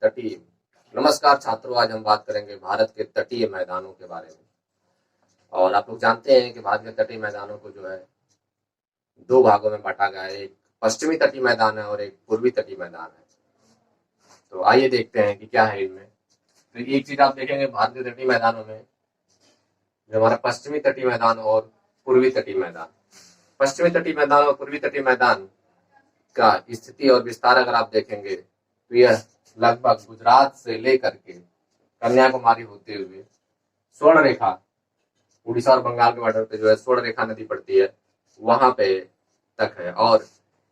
तटीय। नमस्कार छात्रों, आज हम बात करेंगे भारत के तटीय मैदानों के बारे में। और आप लोग जानते हैं कि भारत के तटीय मैदानों को जो है दो भागों में बांटा गया है। एक पश्चिमी तटीय मैदान है और एक पूर्वी तटीय मैदान है। तो आइए देखते हैं कि क्या है इनमें। तो एक चीज आप देखेंगे भारत के तटीय मैदानों में, जो हमारा पश्चिमी तटीय मैदान और पूर्वी तटीय मैदान। पश्चिमी तटीय मैदान और पूर्वी तटीय मैदान का स्थिति और विस्तार अगर आप देखेंगे तो यह लगभग गुजरात से लेकर के कन्याकुमारी होते हुए स्वर्ण रेखा, उड़ीसा और बंगाल के बॉर्डर पे जो है स्वर्ण रेखा नदी पड़ती है, वहां पे तक है। और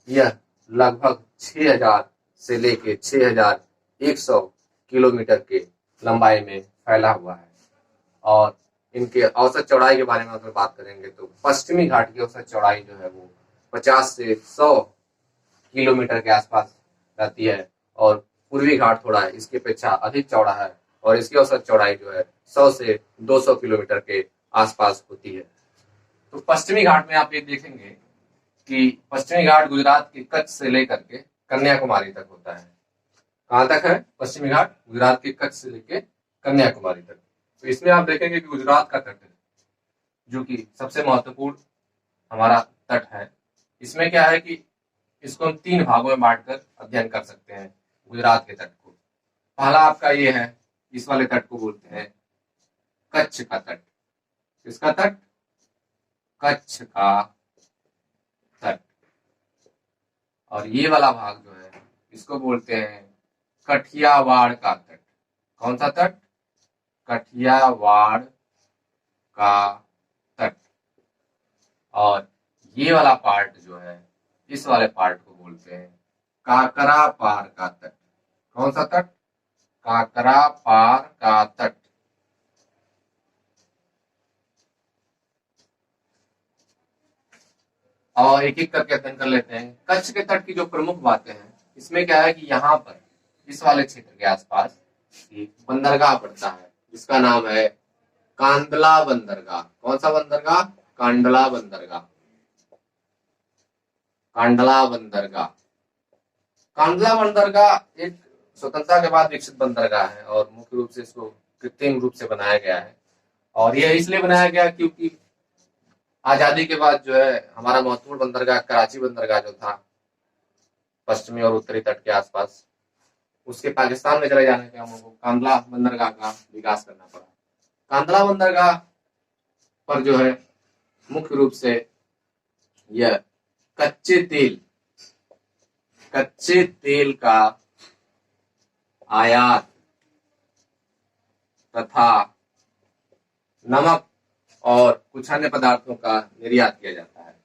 यह लगभग 6000 से लेके 6100 किलोमीटर के लंबाई में फैला हुआ है। और इनके औसत चौड़ाई के बारे में अगर बात करेंगे तो पश्चिमी घाट की औसत चौड़ाई जो है वो 50 से 100 किलोमीटर के आसपास रहती है, और पूर्वी घाट थोड़ा इसकी अपेक्षा अधिक चौड़ा है और इसकी औसत चौड़ाई जो है 100 से 200 किलोमीटर के आसपास होती है। तो पश्चिमी घाट में आप ये देखेंगे कि पश्चिमी घाट गुजरात के कच्छ से लेकर के कन्याकुमारी तक होता है। कहाँ तक है पश्चिमी घाट? गुजरात के कच्छ से लेकर कन्याकुमारी तक। तो इसमें आप देखेंगे कि गुजरात का तट है, जो कि सबसे महत्वपूर्ण हमारा तट है। इसमें क्या है कि इसको हम 3 भागों में बांटकर अध्ययन कर सकते हैं गुजरात के तट को। पहला आपका ये है, इस वाले तट को बोलते हैं कच्छ का तट। किसका तट? कच्छ का तट। और ये वाला भाग जो है इसको बोलते हैं कठियावाड़ का तट। कौन सा तट? कठियावाड़ का तट। और ये वाला पार्ट जो है, इस वाले पार्ट को बोलते हैं काकरा पार का तट। कौन सा तट? काकरा पार का तट। और एक एक करके अध्ययन कर लेते हैं। कच्छ के तट की जो प्रमुख बातें हैं, इसमें क्या है कि यहाँ पर इस वाले क्षेत्र के आसपास एक बंदरगाह पड़ता है जिसका नाम है कांडला बंदरगाह। कौन सा बंदरगाह? कांडला बंदरगाह। कांडला बंदरगाह। कांडला बंदरगाह एक स्वतंत्रता के बाद विकसित बंदरगाह है और मुख्य रूप से इसको कृत्रिम रूप से बनाया गया है। और यह इसलिए बनाया गया क्योंकि आजादी के बाद जो है हमारा महत्वपूर्ण बंदरगाह कराची बंदरगाह जो था पश्चिमी और उत्तरी तट के आसपास, उसके पाकिस्तान में चले जाने के हम लोगों को कांडला बंदरगाह का विकास करना पड़ा। कांडला बंदरगाह पर जो है मुख्य रूप से यह कच्चे तेल का आयात तथा नमक और कुछ अन्य पदार्थों का निर्यात किया जाता है।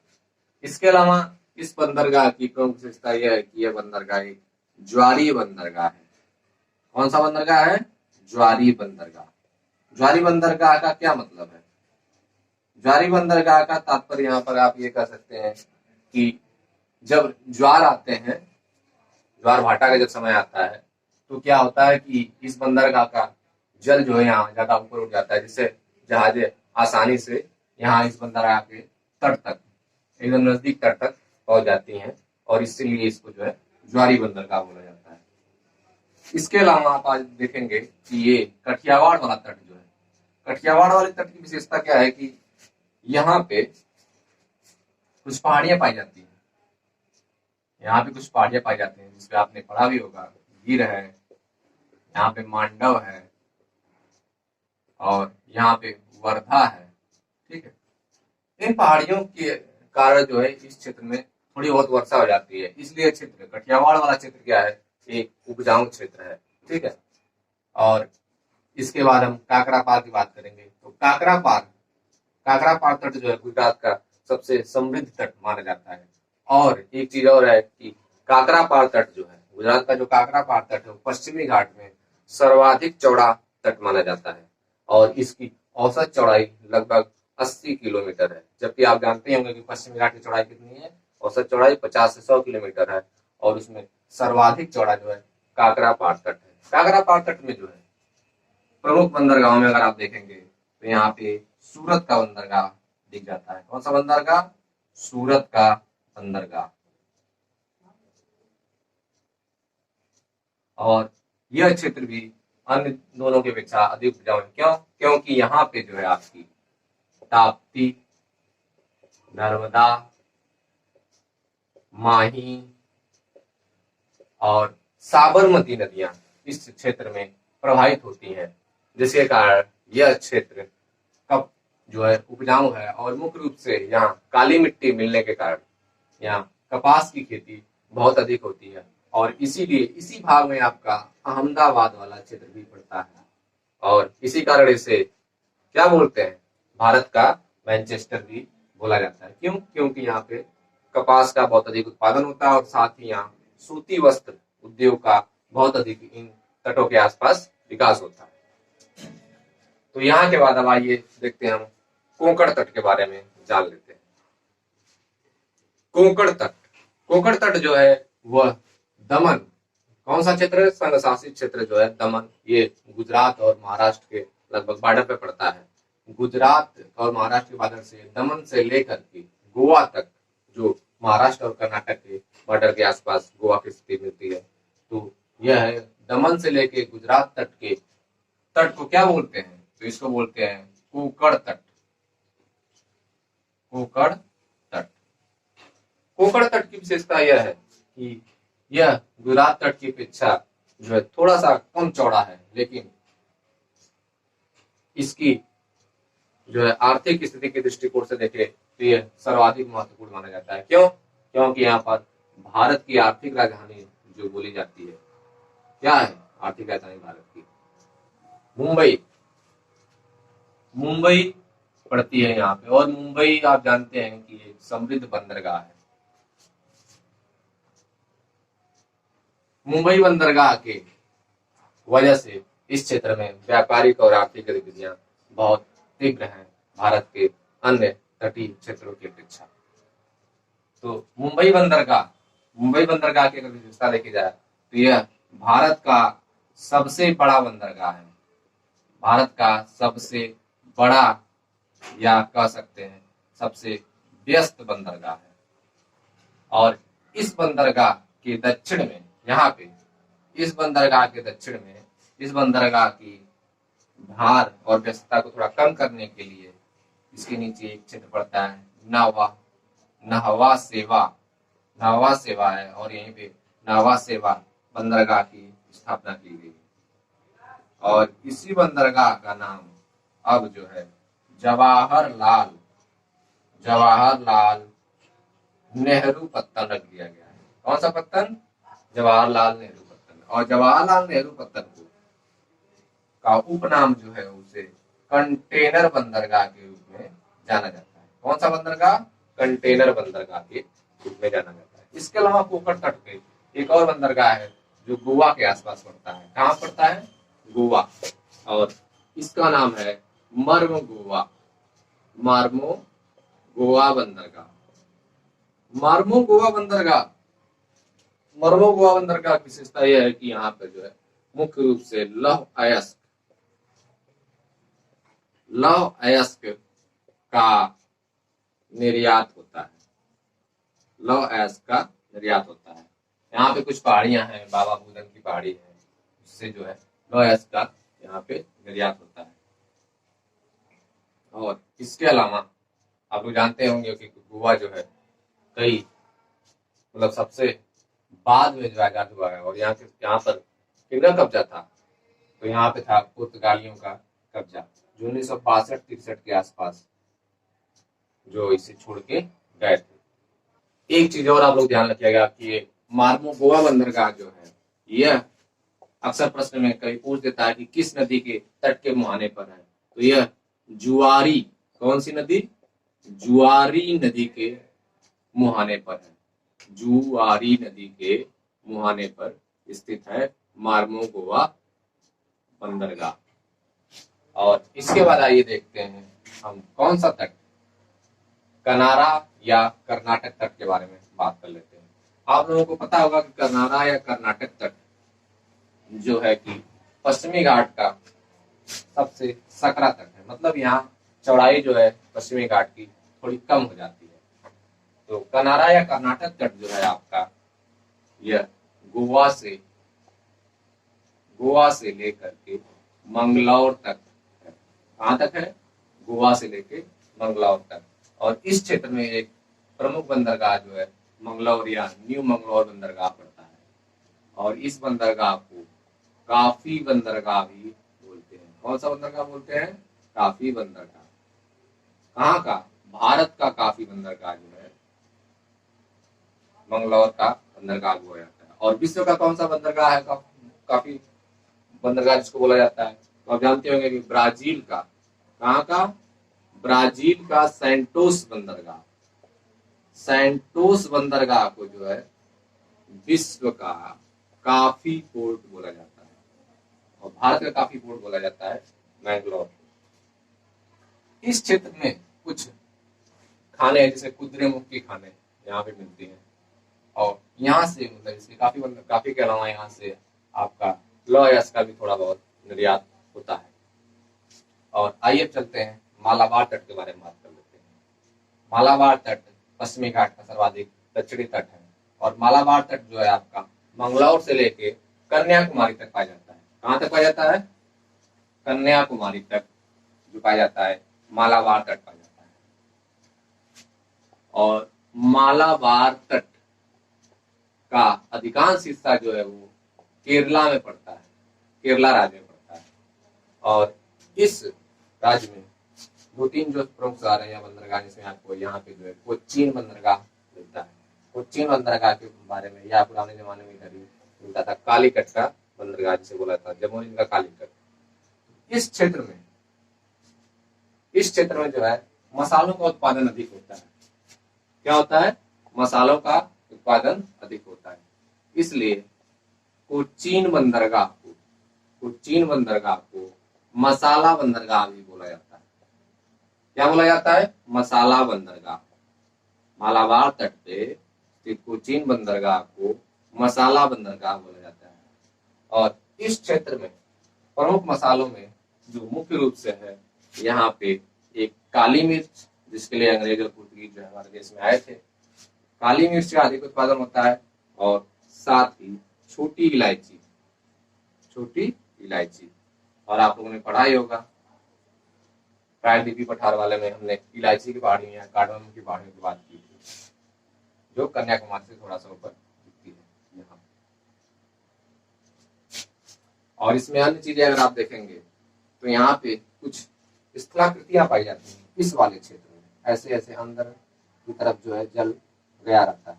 इसके अलावा इस बंदरगाह की प्रमुख विशेषता यह है कि यह बंदरगाह एक ज्वारीय बंदरगाह है। कौन सा बंदरगाह है? ज्वारीय बंदरगाह। ज्वारीय बंदरगाह का क्या मतलब है? ज्वारीय बंदरगाह का तात्पर्य यहाँ पर आप ये कह सकते हैं कि जब ज्वार आते हैं, ज्वार भाटा का जब समय आता है, तो क्या होता है कि इस बंदरगाह का जल जो है यहाँ ज्यादा ऊपर उठ जाता है, जिससे जहाजें आसानी से यहाँ इस बंदरगाह के तट तक, एकदम नजदीक तट तक पहुंच जाती हैं, और इसीलिए इसको जो है ज्वारीय बंदरगाह बोला जाता है। इसके अलावा आप आज देखेंगे कि ये कठियावाड़ वाला तट जो है, कठियावाड़ वाले तट की विशेषता क्या है कि यहाँ पे कुछ पहाड़ियां पाई जाती हैं। यहाँ पे कुछ पहाड़ियां पाई जाती हैं जिसपे आपने पढ़ा भी होगा। गिर है, यहाँ पे मांडव है, और यहाँ पे वर्धा है। ठीक है, इन पहाड़ियों के कारण जो है इस क्षेत्र में थोड़ी बहुत वर्षा हो जाती है, इसलिए क्षेत्र कठियावाड़ वाला क्षेत्र क्या है, एक उपजाऊ क्षेत्र है। ठीक है, और इसके बाद हम काकरा पार की बात करेंगे। तो काकरा पार तट जो है गुजरात का सबसे समृद्ध तट माना जाता है। और एक चीज और है कि काकरा पार तट जो है, गुजरात का जो काकरा पार तट है, पश्चिमी घाट में सर्वाधिक चौड़ा तट माना जाता है, और इसकी औसत चौड़ाई लगभग 80 किलोमीटर है। जबकि आप जानते होंगे कि पश्चिमी घाट की चौड़ाई कितनी है? औसत चौड़ाई 50 से 100 किलोमीटर है, और उसमें सर्वाधिक चौड़ा जो है काकरा पार तट है। काकरा पार तट में जो है प्रमुख बंदरगाहों में अगर आप देखेंगे तो यहाँ पे सूरत का बंदरगाह दिख जाता है। कौन सा बंदरगाह? सूरत का बंदरगाह। और यह क्षेत्र भी अन्य दोनों की अपेक्षा अधिक उपजाऊ है। क्यों? क्योंकि यहाँ पे जो है आपकी ताप्ती, नर्मदा, माही और साबरमती नदियां इस क्षेत्र में प्रवाहित होती हैं, जिसके कारण यह क्षेत्र कप जो है उपजाऊ है और मुख्य रूप से यहाँ काली मिट्टी मिलने के कारण यहाँ कपास की खेती बहुत अधिक होती है और इसीलिए इसी भाग में आपका अहमदाबाद वाला क्षेत्र भी पड़ता है और इसी कारण इसे क्या बोलते हैं, भारत का मैनचेस्टर भी बोला जाता है। क्यों? क्योंकि यहाँ पे कपास का बहुत अधिक उत्पादन होता है और साथ ही यहाँ सूती वस्त्र उद्योग का बहुत अधिक इन तटों के आसपास विकास होता है। तो यहाँ के बाद अब आइए देखते हैं हम कोंकण तट के बारे में जान लेते हैं। कोंकण तट, कोंकण तट जो है वह दमन, कौन सा क्षेत्र है? संघ शासित क्षेत्र जो है दमन, ये गुजरात और महाराष्ट्र के लगभग बॉर्डर पे पड़ता है। गुजरात और महाराष्ट्र के बॉर्डर से दमन से लेकर के गोवा तक, जो महाराष्ट्र और कर्नाटक के बॉर्डर के आसपास गोवा की स्थिति मिलती है, तो यह है दमन से लेकर गुजरात तट के तट को क्या बोलते हैं? तो इसको बोलते हैं कोंकण तट। कोंकण तट, कोंकण तट की विशेषता यह है कि यह गुजरात तट की अपेक्षा जो है थोड़ा सा कम चौड़ा है, लेकिन इसकी जो है आर्थिक स्थिति के दृष्टिकोण से देखें तो यह सर्वाधिक महत्वपूर्ण माना जाता है। क्यों? क्योंकि यहाँ पर भारत की आर्थिक राजधानी जो बोली जाती है, क्या है आर्थिक राजधानी भारत की? मुंबई। मुंबई पड़ती है यहाँ पे और मुंबई आप जानते हैं कि एक समृद्ध बंदरगाह है। मुंबई बंदरगाह के वजह से इस क्षेत्र में व्यापारिक और आर्थिक गतिविधियां बहुत तीव्र हैं भारत के अन्य तटीय क्षेत्रों की अपेक्षा। तो मुंबई बंदरगाह की अगर विशेषता देखी जाए तो यह भारत का सबसे बड़ा बंदरगाह है। भारत का सबसे बड़ा या कह सकते हैं सबसे व्यस्त बंदरगाह है और इस बंदरगाह के दक्षिण में, यहाँ पे इस बंदरगाह के दक्षिण में, इस बंदरगाह की भार और व्यस्तता को थोड़ा कम करने के लिए इसके नीचे एक क्षेत्र पड़ता है नाहवा सेवा है और यहीं पे नाहवा सेवा बंदरगाह की स्थापना की गई और इसी बंदरगाह का नाम अब जो है जवाहरलाल नेहरू पत्तन रख दिया गया है। कौन सा पत्तन? जवाहरलाल नेहरू पत्तन। और जवाहरलाल नेहरू पत्तन को का उपनाम जो है उसे कंटेनर बंदरगाह के रूप में जाना जाता है। कौन सा बंदरगाह? कंटेनर बंदरगाह के रूप में जाना जाता है। इसके अलावा कोंकण तट पे एक और बंदरगाह है जो गोवा के आसपास पड़ता है। कहाँ पड़ता है? गोवा, और इसका नाम है मर्मो गोवा बंदरगाह। मर्मो गोवा बंदरगाह की विशेषता यह है कि यहाँ पे जो है मुख्य रूप से लौह अयस्क का निर्यात होता है। लौह अयस्क का निर्यात होता है। यहाँ पे कुछ पहाड़ियां हैं, बाबा बुदन की पहाड़ी है, उससे जो है लौह अयस्क का यहाँ पे निर्यात होता है। और इसके अलावा आप लोग जानते होंगे कि गोवा जो है कई मतलब सबसे बाद में जो आजाद हुआ है और यहाँ पर किसका कब्जा था? तो यहाँ पे था पुर्तगालियों का कब्जा, जो 1962-63 के आसपास जो इसे छोड़ के गए थे। एक चीज और आप लोग ध्यान रखिएगा कि मार्मो गोवा बंदरगाह जो है यह अक्सर प्रश्न में कई पूछ देता है कि किस नदी के तट के मुहाने पर है। तो यह जुआरी, कौन सी नदी? जुआरी नदी के मुहाने पर है। जुआरी नदी के मुहाने पर स्थित है मार्मो गोवा बंदरगाह। और इसके बाद आइए देखते हैं हम कौन सा तट, कनारा या कर्नाटक तट के बारे में बात कर लेते हैं। आप लोगों को पता होगा कि कनारा या कर्नाटक तट जो है कि पश्चिमी घाट का सबसे सकरा तट है। मतलब यहाँ चौड़ाई जो है पश्चिमी घाट की थोड़ी कम हो जाती है। तो कनारा या कर्नाटक तट जो है आपका यह गोवा से लेकर के मंगलौर तक है। कहाँ तक है? गोवा से लेकर मंगलौर तक। और इस क्षेत्र में एक प्रमुख बंदरगाह जो है मंगलौर या न्यू मंगलौर बंदरगाह पड़ता है। और इस बंदरगाह को काफी बंदरगाह भी बोलते हैं। कौन सा बंदरगाह बोलते हैं? काफी बंदरगाह। कहाँ का? भारत का काफी बंदरगाह जो है मंगलौर का बंदरगाह बोला जाता है। और विश्व का कौन सा बंदरगाह है काफी बंदरगाह जिसको बोला जाता है? तो आप जानते होंगे कि ब्राजील का, कहाँ का? ब्राजील का सैंटोस बंदरगाह। सैंटोस बंदरगाह को जो है विश्व का काफी पोर्ट बोला जाता है। और भारत का काफी पोर्ट बोला जाता है मैंगलोर। इस क्षेत्र में कुछ खाने जैसे कुद्रेमुख की खाने यहाँ पे मिलती हैं। और यहाँ से मतलब इसके काफी के अलावा यहाँ से आपका लॉयस का भी थोड़ा बहुत निर्यात होता है। और आइए चलते हैं मालाबार तट के बारे में बात कर लेते हैं। मालाबार तट पश्चिमी घाट का सर्वाधिक दक्षिणी तट है। और मालाबार तट जो है आपका मंगलौर से लेके कन्याकुमारी तक पाया जाता है। कहाँ तक पाया जाता है? कन्याकुमारी तक जो पाया जाता है मालाबार तट पाया जाता है। और मालाबार तट का अधिकांश हिस्सा जो है वो केरला में पड़ता है, केरला राज्य में पड़ता है। और इस राज्य में दो तीन जो प्रमुख शहर है या बंदरगाह, जिसमें आपको यहाँ पे जो है कोचीन बंदरगाह मिलता है। कोचीन बंदरगाह के बारे में या पुराने जमाने में इधर ही मिलता था कालीकट का बंदरगाह जिसे बोला था, जम्मू का कालीकट। इस क्षेत्र में जो है मसालों का उत्पादन अधिक होता है। क्या होता है? मसालों का उत्पादन अधिक होता है। इसलिए कोचीन बंदरगाह को मसाला बंदरगाह भी बोला जाता है। क्या बोला जाता है? मसाला बंदरगाह। मालाबार तट पे स्थित कोचीन बंदरगाह को मसाला बंदरगाह बोला जाता है। और इस क्षेत्र में प्रमुख मसालों में जो मुख्य रूप से है यहाँ पे एक काली मिर्च, जिसके लिए अंग्रेज और पुर्तगीज जो हमारे देश में आए थे, काली मिर्च का अधिक उत्पादन होता है। और साथ ही छोटी इलायची। और आप लोगों ने पढ़ा ही होगा प्रायद्वीपीय पठार वाले में हमने इलायची की पहाड़ियों या कार्डमम की पहाड़ियों की बात की थी, जो कन्याकुमारी से थोड़ा सा ऊपर दिखती है यहाँ। और इसमें अन्य चीजें अगर आप देखेंगे तो यहाँ पे कुछ स्थलाकृतियां पाई जाती हैं इस वाले क्षेत्र में। ऐसे ऐसे अंदर की तरफ जो है जल गया रहता है।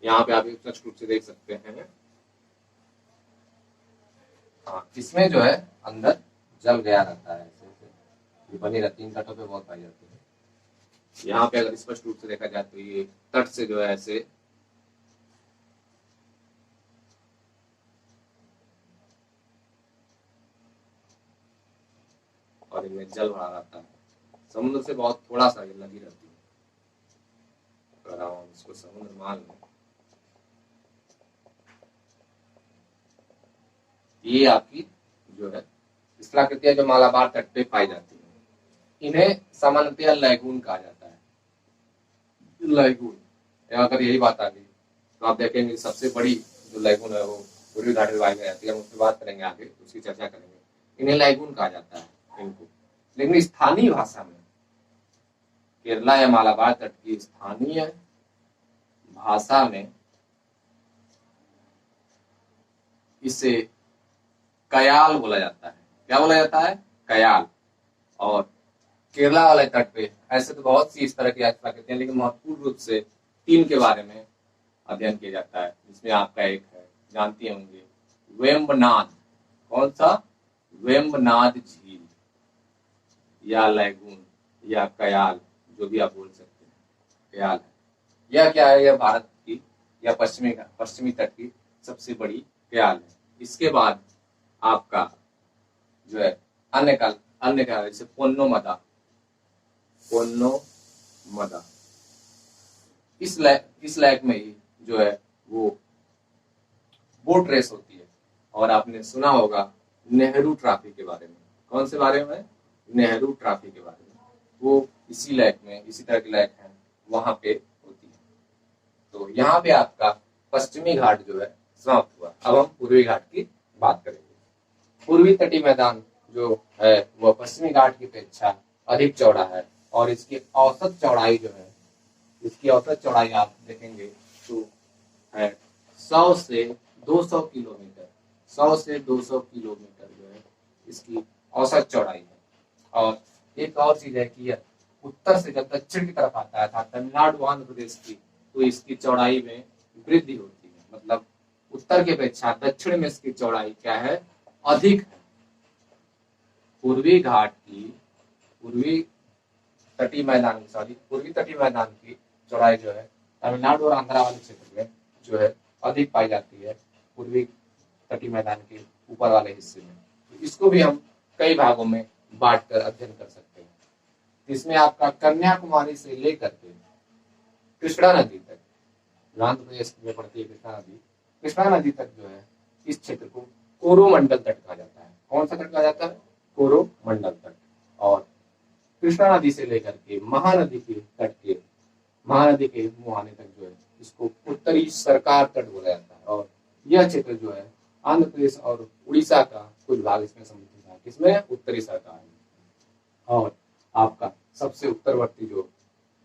यहाँ पे आप स्पष्ट रूप से देख सकते हैं। हाँ, इसमें जो है अंदर जल गया रहता है। ऐसे ये बनी रहती है, तटों पे बहुत पाई जाती है। यहाँ पे अगर स्पष्ट रूप से देखा जाए तो ये तट से जो है ऐसे और इनमें जल भरा रहता है। समुद्र से बहुत थोड़ा सा ये लगी रहती है। अगर हम इसको समुद्र मान लें, ये आपकी जो है स्थलाकृतियां जो मालाबार तट पे पाई जाती हैं, इन्हें सामान्यतः लैगून कहा जाता है। लैगून, अगर यही बात आ गई तो आप देखेंगे सबसे बड़ी जो लैगून है वो पूर्वी घाट में पाई जाती है। हम उसकी बात करेंगे आगे, उसकी चर्चा करेंगे। इन्हें लैगून कहा जाता है इनको। लेकिन स्थानीय भाषा में केरला या मालाबार तट की स्थानीय भाषा में इसे कयाल बोला जाता है। क्या बोला जाता है? कयाल। और केरला वाले तट पे ऐसे तो बहुत सी इस तरह की आकृतियां, लेकिन महत्वपूर्ण रूप से 3 के बारे में अध्ययन किया जाता है, जिसमें आपका एक है, जानती होंगे, वेम्बनाद। कौन सा? वेम्बनाद झील या लैगून या कयाल, जो भी आप बोल सकते हैं, कयाल है। यह क्या है? यह भारत की या पश्चिमी तट की सबसे बड़ी कयाल है। इसके बाद आपका जो है अन्य का जैसे पोन्नोमदा। इस लैक में ही जो है वो बोट रेस होती है। और आपने सुना होगा नेहरू ट्रॉफी के बारे में। कौन से बारे में? नेहरू ट्रॉफी के बारे में। वो इसी लैक में, इसी तरह की लैक है, वहां पे होती है। तो यहाँ पे आपका पश्चिमी घाट जो है समाप्त हुआ। अब हम पूर्वी घाट की बात करेंगे। पूर्वी तटीय मैदान जो है वह पश्चिमी घाट की अपेक्षा अधिक चौड़ा है और इसकी औसत चौड़ाई जो है, इसकी औसत चौड़ाई आप देखेंगे तो है 100 से 200 किलोमीटर। 100 से 200 किलोमीटर जो है इसकी औसत चौड़ाई है। और एक और चीज है कि यह उत्तर से जब दक्षिण की तरफ आता है था तमिलनाडु आंध्र प्रदेश की, तो इसकी चौड़ाई में वृद्धि होती है। मतलब उत्तर की अपेक्षा दक्षिण में इसकी चौड़ाई क्या है, अधिक है। पूर्वी घाट की पूर्वी तटीय मैदान पूर्वी तटीय मैदान की चौड़ाई जो है तमिलनाडु और आंध्रा वाले क्षेत्र में जो है अधिक पाई जाती है पूर्वी तटीय मैदान के ऊपर वाले हिस्से में। तो इसको भी हम कई भागों में बांट कर अध्ययन कर सकते हैं। इसमें आपका कन्याकुमारी से लेकर के कृष्णा नदी तक, जो आंध्र प्रदेश में पड़ती है कृष्णा नदी तक जो है इस क्षेत्र को कोरोमंडल तट कहा जाता है। कौन सा तट कहा जाता है, कोरोमंडल तट। और कृष्णा नदी से लेकर के महानदी के तट के महानदी के मुहाने तक जो है इसको उत्तरी सरकार तट बोला जाता है। और यह क्षेत्र जो है आंध्र प्रदेश और उड़ीसा का कुछ भाग इसमें सम्मिलित है। किसमें, उत्तरी सरकार में। और आपका सबसे उत्तरवर्ती जो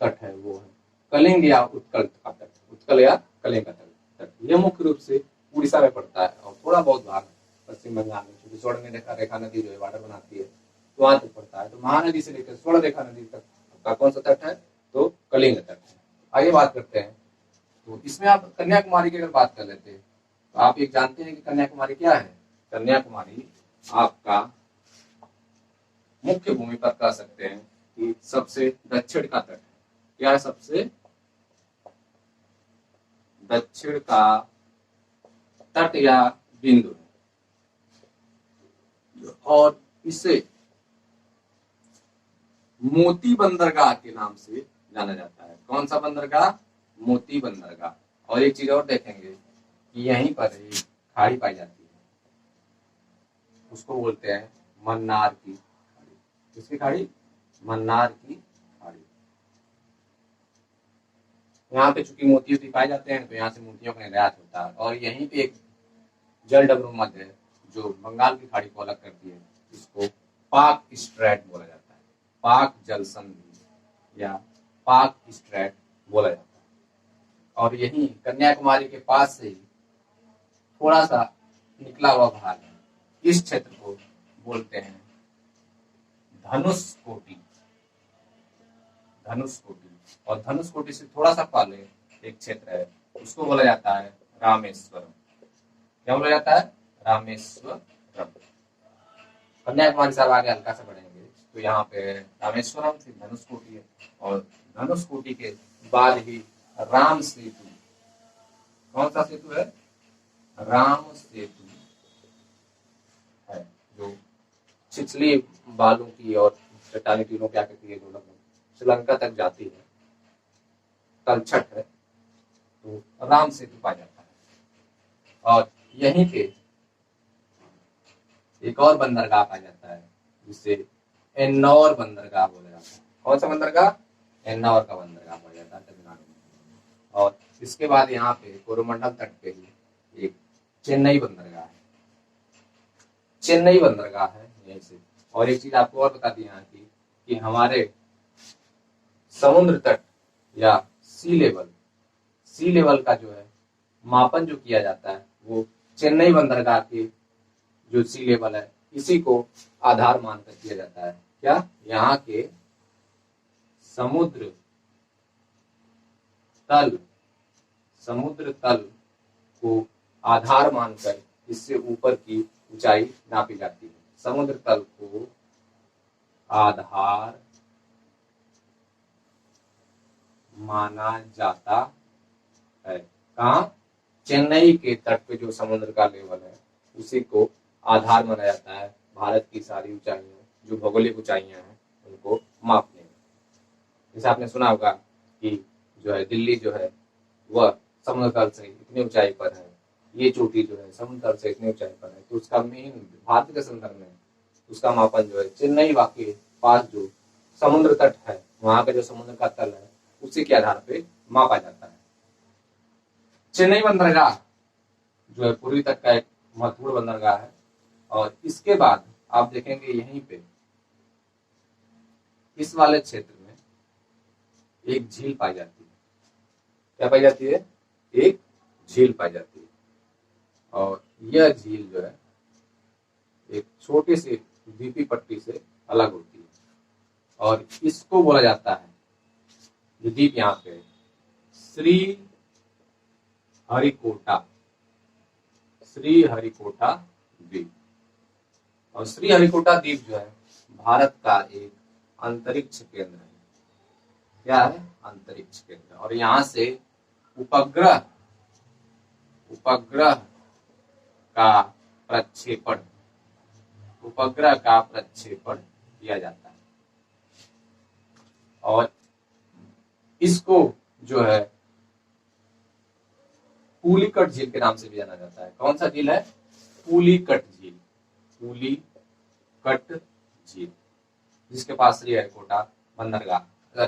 तट है वो है कलिंग या उत्कल का तट, उत्कल या कलिंग का तट। यह मुख्य रूप से उड़ीसा में पड़ता है और थोड़ा बहुत भाग पश्चिम बंगाल में, क्योंकि स्वर्ण रेखा नदी जो है बॉर्डर बनाती है तो वहां तक पड़ता है। तो महानदी से लेकर स्वर्ण रेखा नदी तक आपका कौन सा तट है, तो कलिंग तट है। आगे बात करते हैं। तो इसमें आप कन्याकुमारी की अगर बात कर लेते हैं तो आप एक जानते हैं कि कन्याकुमारी क्या है। कन्याकुमारी आपका मुख्य भूमि पर कह सकते हैं कि सबसे दक्षिण का तट है। क्या है, सबसे दक्षिण का तट या बिंदु है। और इसे मोती बंदरगाह के नाम से जाना जाता है। कौन सा बंदरगाह, मोती बंदरगाह। और एक चीज और देखेंगे कि यहीं पर एक खाड़ी पाई जाती है, उसको बोलते हैं मन्नार की खाड़ी। किसकी खाड़ी, मन्नार की खाड़ी। यहाँ पे चूंकि मोती पाए जाते हैं तो यहाँ से मोतियों का निर्यात होता है। और यहीं पे एक जल डबरू मध्य है जो बंगाल की खाड़ी को अलग करती है, इसको पाक स्ट्रेट बोला जाता है। पाक जल संधि या पाक स्ट्रेट बोला जाता है। और यही कन्याकुमारी के पास से ही थोड़ा सा निकला हुआ भाग है, इस क्षेत्र को बोलते हैं धनुषकोटी। धनुषकोटी। और धनुषकोटी से थोड़ा सा पहले एक क्षेत्र है, उसको बोला जाता है रामेश्वरम। क्या बोला जाता है, रामेश्वरम। कन्याकुमारी से आगे हल्का सा बढ़ेंगे तो यहाँ पे रामेश्वरम से धनुषकोटी है। और धनुषकोटी के बाद ही राम सेतु। कौन सा सेतु है, राम सेतु है, जो छिछली बालू की और चट्टानी टीलों की आकृति है, जो श्रीलंका तक जाती है, तलछट है, तो राम सेतु पाया जाता है। और यहीं पे एक और बंदरगाह पाया जाता है जिसे एन्नौर बंदरगाह बोला जाता है। कौन सा बंदरगाह, एन्नौर का बंदरगाह पाया जाता है तमिलनाडु में। और इसके बाद यहाँ पे कोरोमंडल तट पे ही एक चेन्नई बंदरगाह है। चेन्नई बंदरगाह है यहीं से। और एक चीज आपको और बता दी यहाँ की कि हमारे समुद्र तट या सी लेवल का जो है मापन जो किया जाता है वो चेन्नई बंदरगाह के जो सी लेवल है इसी को आधार मानकर किया जाता है। क्या, यहाँ के समुद्र तल को आधार मानकर इससे ऊपर की ऊंचाई नापी जाती है। समुद्र तल को आधार माना जाता है। कहाँ, चेन्नई के तट पे जो समुद्र का लेवल है उसी को आधार माना जाता है भारत की सारी ऊंचाइयां, जो भौगोलिक ऊंचाइयां हैं उनको मापने में। जैसे आपने सुना होगा कि जो है दिल्ली जो है वह समुद्र तल से इतनी ऊंचाई पर है, ये चोटी जो है समुद्र तल से इतनी ऊंचाई पर है, तो उसका मेन भारत के संदर्भ में उसका मापन जो है चेन्नई के पास जो समुद्र तट है वहां का जो समुद्र का तल है उसी के आधार पे मापा जाता है। चेन्नई बंदरगाह जो है पूर्वी तट का एक महत्वपूर्ण बंदरगाह है। और इसके बाद आप देखेंगे यहीं पे इस वाले क्षेत्र में एक झील पाई जाती है। क्या पाई जाती है? एक झील पाई जाती है। और यह झील जो है एक छोटे से द्वीपी पट्टी से अलग होती है और इसको बोला जाता है, जो द्वीप यहाँ पे श्री हरिकोटा द्वीप। और श्री हरिकोटा द्वीप जो है भारत का एक अंतरिक्ष केंद्र है। क्या है? अंतरिक्ष केंद्र। और यहाँ से उपग्रह का प्रक्षेपण किया जाता है। और इसको जो है पुलिकट झील के नाम से भी जाना जाता है। कौन सा झील है? पुलिकट झील, जिसके पास श्री हरिकोटा बंदरगाह,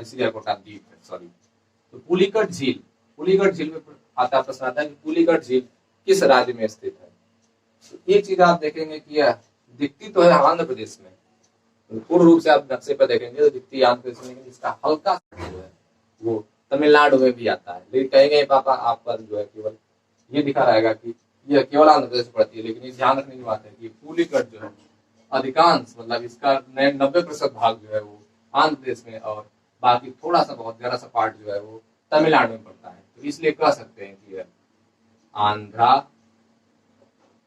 श्री हरिकोटा द्वीप है, सॉरी। तो पुलिकट झील में आता प्रश्न आता है कि पुलिकट झील किस राज्य में स्थित है। तो एक चीज आप देखेंगे कि यह दिखती तो है आंध्र प्रदेश में, पूर्ण रूप से आप नक्शे पर देखेंगे तो दिखती है आंध्र प्रदेश में, लेकिन इसका हल्का जो है वो तमिलनाडु में भी आता है। लेकिन कहेंगे पापा आप पर जो है केवल ये दिखा रहेगा कि यह केवल आंध्र प्रदेश पड़ती है, लेकिन ये ध्यान रखने की बात है कि पुलिकट जो है अधिकांश मतलब इसका 90% भाग जो है वो आंध्र प्रदेश में, और बाकी थोड़ा सा बहुत जरा सा पार्ट जो है वो तमिलनाडु में पड़ता है। तो इसलिए कह सकते हैं कि यह आंध्रा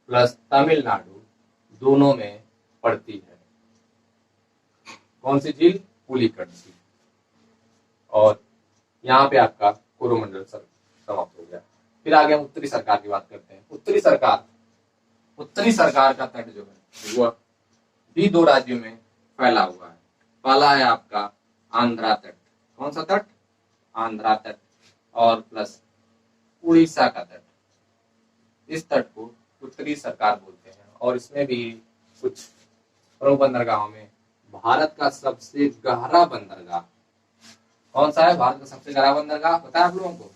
प्लस तमिलनाडु दोनों में पड़ती है। कौन सी झील? पुलिकट झील। और यहाँ पे आपका कोरोमंडल समाप्त हो गया। फिर आगे हम उत्तरी सरकार की बात करते हैं। उत्तरी सरकार का तट जो है वह भी दो राज्यों में फैला हुआ है। पहला है आपका आंध्रा तट। कौन सा तट? आंध्रा तट। और प्लस उड़ीसा का तट। इस तट को उत्तरी सरकार बोलते हैं। और इसमें भी कुछ प्रमुख बंदरगाहों में भारत का सबसे गहरा बंदरगाह कौन सा है? भारत का सबसे गहरा बंदरगाह पता है आप लोगों को?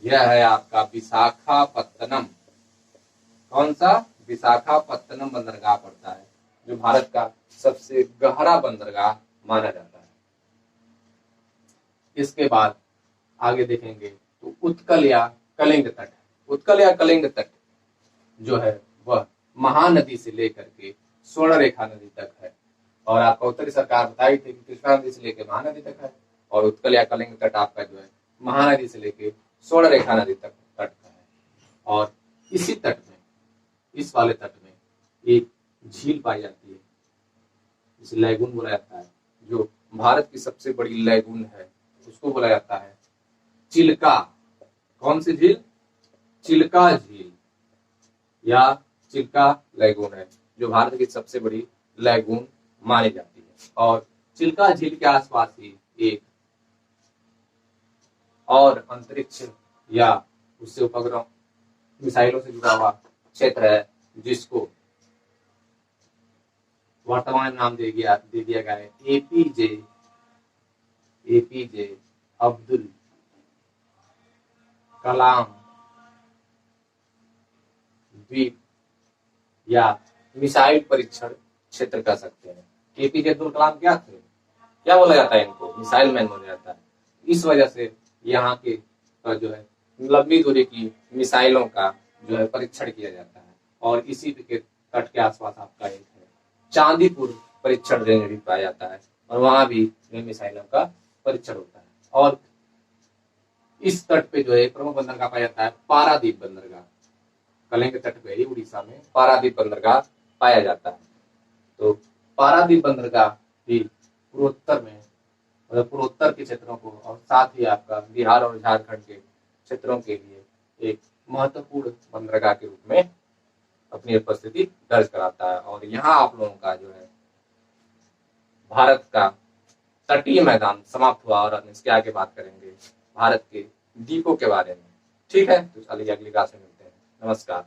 यह है आपका विशाखापत्तनम। कौन सा? विशाखापत्तनम बंदरगाह पड़ता है, जो भारत का सबसे गहरा बंदरगाह माना जाता है। इसके बाद आगे देखेंगे तो उत्कल या कलिंग तट जो है वह महानदी से लेकर के स्वर्णरेखा नदी तक है। और आपका उत्तरी सरकार बताई थी कि कृष्णा नदी से लेकर महानदी तक है, और उत्कल या कलिंग तट आपका जो है महानदी से लेकर स्वर्णरेखा नदी तक तट का है। और इसी तट में, इस वाले तट में एक झील पाई जाती है, इसे लैगून बोला जाता है। जो भारत की सबसे बड़ी लैगून है उसको बोला जाता है चिल्का। कौन सी झील? चिल्का झील या चिल्का लैगून है, जो भारत की सबसे बड़ी लैगून मानी जाती है। और चिल्का झील के आसपास ही एक और अंतरिक्ष या उससे उपग्रह मिसाइलों से जुड़ा हुआ क्षेत्र है, जिसको वर्तमान नाम दे दिया गया है एपीजे अब्दुल कलाम द्वीप या मिसाइल परीक्षण क्षेत्र कह सकते हैं। एपीजे अब्दुल कलाम क्या थे? क्या बोला जाता है इनको? मिसाइल मैन बोला जाता है। इस वजह से यहाँ के जो है लंबी दूरी की मिसाइलों का जो है परीक्षण किया जाता है। और इसी के तट के आसपास आपका एक है चांदीपुर परीक्षण रेंज भी पाया जाता है, और वहां भी मिसाइलों का परीक्षण होता है। और इस तट पे जो है प्रमुख बंदरगाह पाया जाता है पारादीप बंदरगाह। कलिंग तट पे ही उड़ीसा में पारादीप बंदरगाह पाया जाता है। तो पारादीप बंदरगाह भी पूर्वोत्तर में, मतलब पूर्वोत्तर के क्षेत्रों को और साथ ही आपका बिहार और झारखंड के क्षेत्रों के लिए एक महत्वपूर्ण बंदरगाह के रूप में अपनी उपस्थिति दर्ज कराता है। और यहाँ आप लोगों का जो है भारत का तटीय मैदान समाप्त हुआ, और इसके आगे बात करेंगे भारत के द्वीपों के बारे में। ठीक है, तो चलिए अगली क्लास में मिलते हैं। नमस्कार।